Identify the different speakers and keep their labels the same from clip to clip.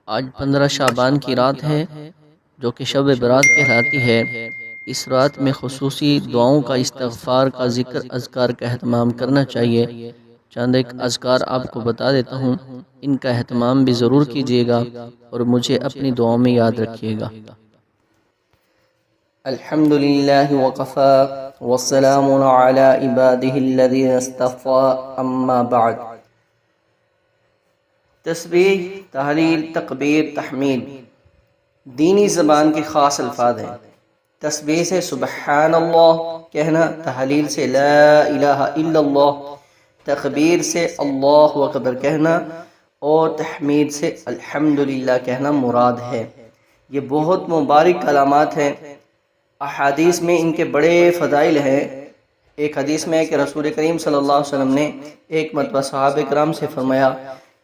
Speaker 1: آج 15 شعبان کی رات ہے جو کہ شب برات کہلاتی ہے۔ اس رات میں خصوصی دعاؤں کا، استغفار کا، ذکر اذکار کا اہتمام کرنا چاہیے۔ چند ایک اذکار آپ کو بتا دیتا ہوں، ان کا اہتمام بھی ضرور کیجیے گا اور مجھے اپنی دعاؤں میں یاد رکھیے گا۔
Speaker 2: الحمد للہ وقفا والسلام علی عبادہ الذین اصطفا اما بعد۔ تسبیح، تحلیل، تکبیر، تحمید دینی زبان کے خاص الفاظ ہیں۔ تسبیح سے سبحان اللہ کہنا، تحلیل سے لا الہ الا اللہ، تکبیر سے اللہ اکبر کہنا اور تحمید سے الحمدللہ کہنا مراد ہے۔ یہ بہت مبارک کلمات ہیں۔ احادیث میں ان کے بڑے فضائل ہیں۔ ایک حدیث میں ہے کہ رسول کریم صلی اللہ علیہ وسلم نے ایک مرتبہ صحابہ کرام سے فرمایا،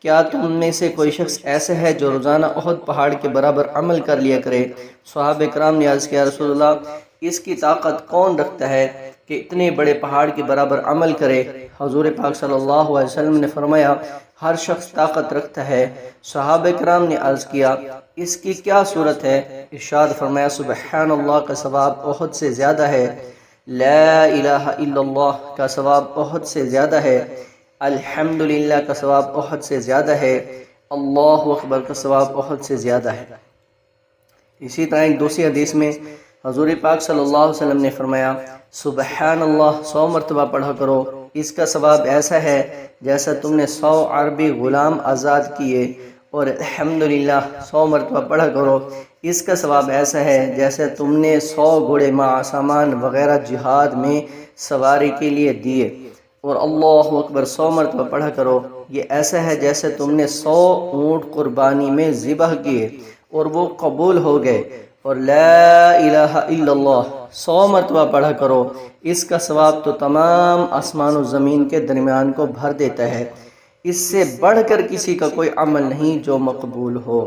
Speaker 2: کیا تم میں سے کوئی شخص ایسا ہے جو روزانہ احد پہاڑ کے برابر عمل کر لیا کرے؟ صحابہ کرام نے عرض کیا، رسول اللہ، اس کی طاقت کون رکھتا ہے کہ اتنے بڑے پہاڑ کے برابر عمل کرے؟ حضور پاک صلی اللہ علیہ وسلم نے فرمایا، ہر شخص طاقت رکھتا ہے۔ صحابہ کرام نے عرض کیا، اس کی کیا صورت ہے؟ ارشاد فرمایا، سبحان اللہ کا ثواب احد سے زیادہ ہے، لا الہ الا اللہ کا ثواب احد سے زیادہ ہے، الحمدللہ کا ثواب احد سے زیادہ ہے، اللہ اکبر کا ثواب احد سے زیادہ ہے۔ اسی طرح ایک دوسری حدیث میں حضور پاک صلی اللہ علیہ وسلم نے فرمایا، سبحان اللہ 100 مرتبہ پڑھا کرو، اس کا ثواب ایسا ہے جیسا تم نے 100 عربی غلام آزاد کیے، اور الحمدللہ 100 مرتبہ پڑھا کرو، اس کا ثواب ایسا ہے جیسے تم نے 100 گھوڑے مع سامان وغیرہ جہاد میں سواری کے لیے دیے، اور اللہ اکبر 100 مرتبہ پڑھا کرو، یہ ایسا ہے جیسے تم نے 100 اونٹ قربانی میں ذبح کیے اور وہ قبول ہو گئے، اور لا الہ الا اللہ 100 مرتبہ پڑھا کرو، اس کا ثواب تو تمام آسمان و زمین کے درمیان کو بھر دیتا ہے۔ اس سے بڑھ کر کسی کا کوئی عمل نہیں جو مقبول ہو۔